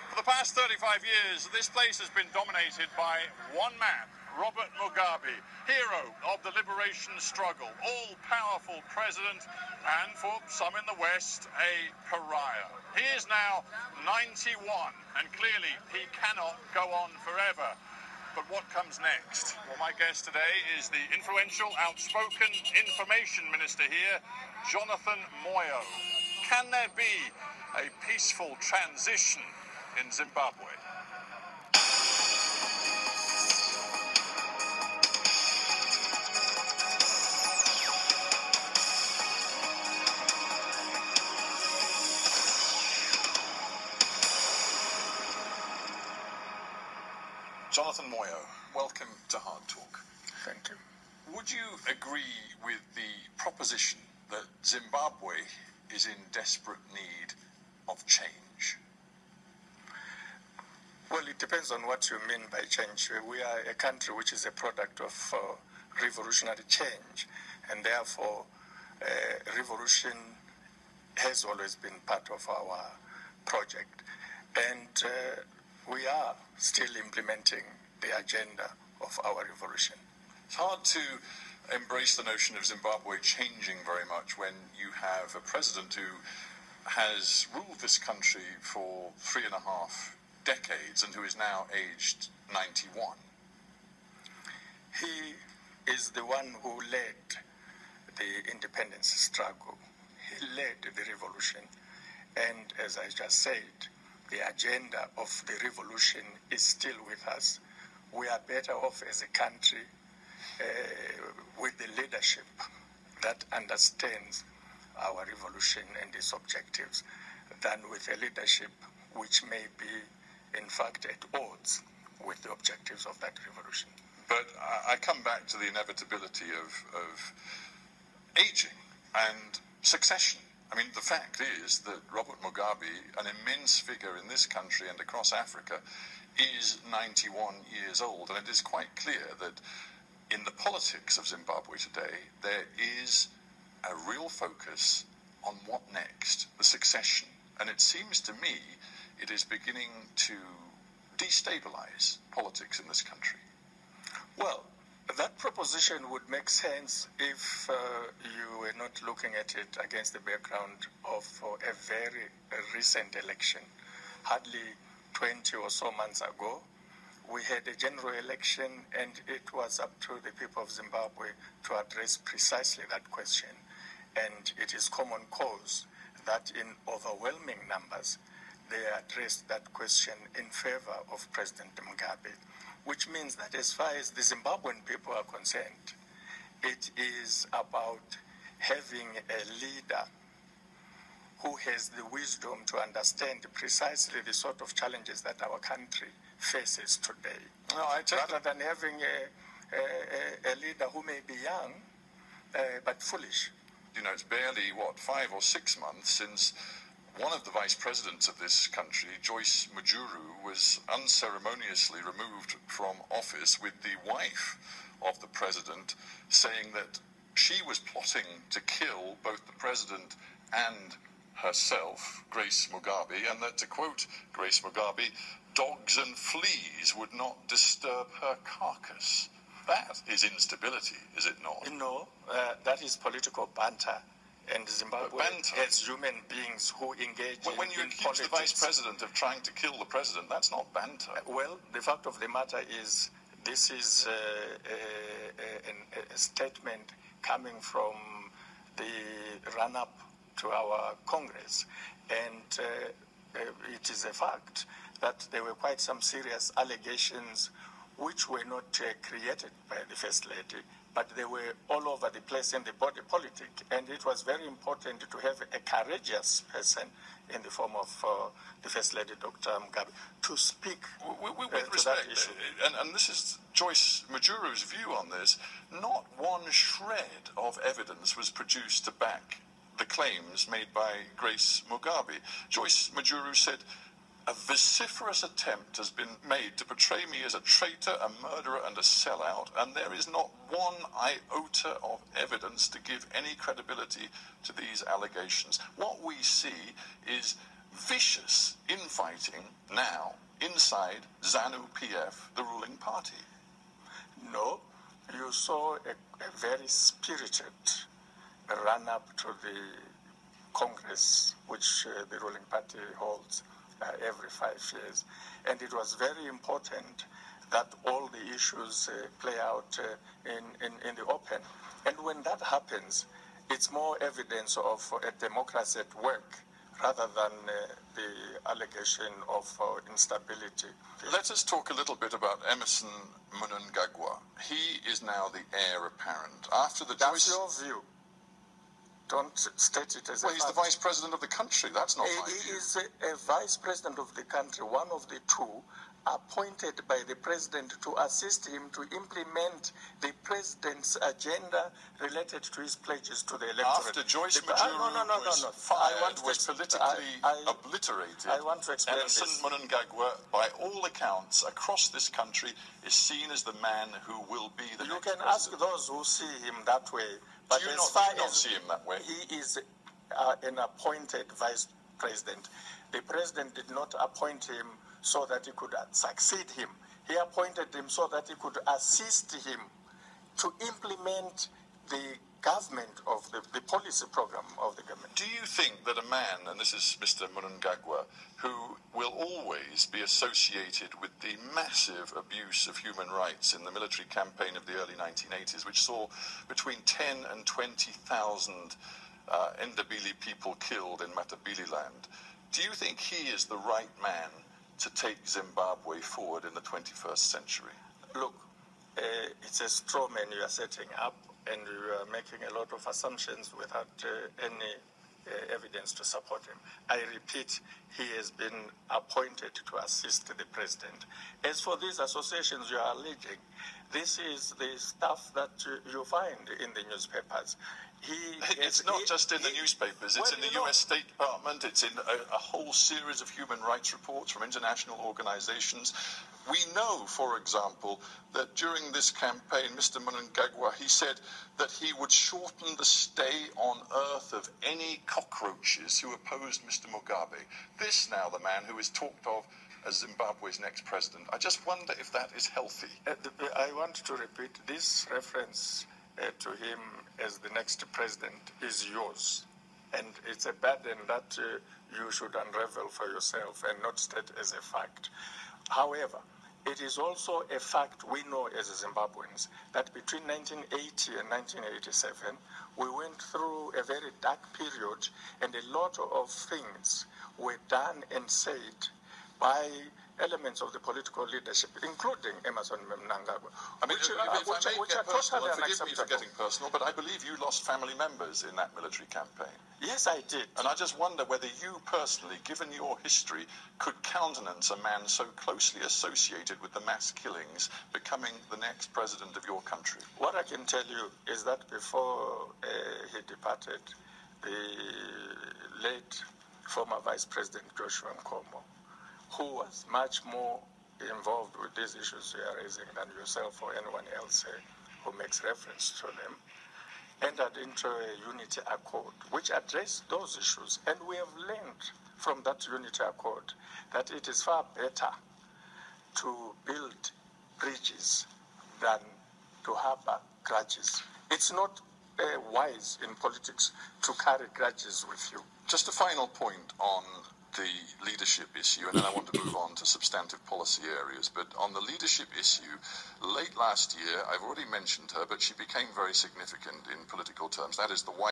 For the past 35 years, this place has been dominated by one man, Robert Mugabe, hero of the liberation struggle, all-powerful president, and for some in the West, a pariah. He is now 91, and clearly he cannot go on forever. But what comes next? Well, my guest today is the influential, outspoken information minister here, Jonathan Moyo. Can there be a peaceful transition in Zimbabwe? Jonathan Moyo, welcome to Hard Talk. Thank you. Would you agree with the proposition that Zimbabwe is in desperate need of change? Well, it depends on what you mean by change. We are a country which is a product of revolutionary change, and therefore revolution has always been part of our project. And we are still implementing the agenda of our revolution. It's hard to embrace the notion of Zimbabwe changing very much when you have a president who has ruled this country for 3.5 decades and who is now aged 91. He is the one who led the independence struggle. He led the revolution. And as I just said, the agenda of the revolution is still with us. We are better off as a country with the leadership that understands our revolution and its objectives than with a leadership which may be, in fact, at odds with the objectives of that revolution. But I come back to the inevitability of aging and succession. I mean, the fact is that Robert Mugabe, an immense figure in this country and across Africa, is 91 years old. And it is quite clear that in the politics of Zimbabwe today, there is a real focus on what next, the succession. And it seems to me it is beginning to destabilize politics in this country. Well, that proposition would make sense if you were not looking at it against the background of a very recent election. Hardly 20 or so months ago, we had a general election, and it was up to the people of Zimbabwe to address precisely that question. And it is common cause that in overwhelming numbers, they addressed that question in favor of President Mugabe, which means that as far as the Zimbabwean people are concerned, it is about having a leader who has the wisdom to understand precisely the sort of challenges that our country faces today. No, rather than having a leader who may be young, but foolish. You know, it's barely, 5 or 6 months since one of the vice presidents of this country, Joyce Mujuru, was unceremoniously removed from office with the wife of the president saying that she was plotting to kill both the president and herself, Grace Mugabe, and that, to quote Grace Mugabe, dogs and fleas would not disturb her carcass. That is instability, is it not? No, that is political banter. And Zimbabwe has human beings who engage in politics. When you accuse the vice president of trying to kill the president, that's not banter. Well, the fact of the matter is this is a statement coming from the run-up to our Congress. And it is a fact that there were quite some serious allegations which were not created by the First Lady, but they were all over the place in the body politic. And it was very important to have a courageous person in the form of the First Lady, Dr. Mugabe, to speak with respect, that issue. And this is Joyce Mujuru's view on this. Not one shred of evidence was produced to back the claims made by Grace Mugabe. Joyce Mujuru said, "A vociferous attempt has been made to portray me as a traitor, a murderer, and a sellout, and there is not one iota of evidence to give any credibility to these allegations." What we see is vicious infighting now inside ZANU-PF, the ruling party. No, you saw a very spirited run-up to the Congress, which the ruling party holds every 5 years. And it was very important that all the issues play out in the open. And when that happens, it's more evidence of a democracy at work rather than the allegation of instability. Let us talk a little bit about Emerson Mnangagwa. He is now the heir apparent. After the That's your view. Don't state it as well, he's the vice president of the country. That's not my view. He is a vice president of the country, one of the two, appointed by the president to assist him to implement the president's agenda related to his pledges to the electorate. After Joyce Majuru was fired, was politically obliterated, I want to explain Emerson Mnangagwa, by all accounts, across this country, is seen as the man who will be the next president. You can ask those who see him that way. But do you not see him that way? He is an appointed vice president. The president did not appoint him so that he could succeed him. He appointed him so that he could assist him to implement the government of the policy program of the government. Do you think that a man, and this is Mr. Mnangagwa, who will always be associated with the massive abuse of human rights in the military campaign of the early 1980s, which saw between 10 and 20,000 Ndebele people killed in Matabeleland, do you think he is the right man to take Zimbabwe forward in the 21st century? Look, it's a straw man you are setting up, and you are making a lot of assumptions without any evidence to support him. I repeat, he has been appointed to assist the president. As for these associations you are alleging, this is the stuff that you find in the newspapers. It's not just in the newspapers, it's in the US State Department, it's in a whole series of human rights reports from international organizations. We know, for example, that during this campaign, Mr. Mnangagwa, he said that he would shorten the stay on earth of any cockroaches who opposed Mr. Mugabe. This now the man who is talked of as Zimbabwe's next president. I just wonder if that is healthy. I want to repeat, this reference to him as the next president is yours. And it's a burden that you should unravel for yourself and not state as a fact. However, it is also a fact we know as Zimbabweans that between 1980 and 1987, we went through a very dark period, and a lot of things were done and said by elements of the political leadership, including Emerson Mnangagwa. I mean, if I may get personal, and forgive me for getting personal, but I believe you lost family members in that military campaign. Yes, I did. And I just wonder whether you personally, given your history, could countenance a man so closely associated with the mass killings becoming the next president of your country. What I can tell you is that before he departed, the late former Vice President Joshua Nkomo, who was much more involved with these issues you are raising than yourself or anyone else who makes reference to them, entered into a unity accord which addressed those issues. And we have learned from that unity accord that it is far better to build bridges than to harbor grudges. It's not wise in politics to carry grudges with you. Just a final point on the leadership issue, and then I want to move on to substantive policy areas. But on the leadership issue, late last year, I've already mentioned her, but she became very significant in political terms. That is the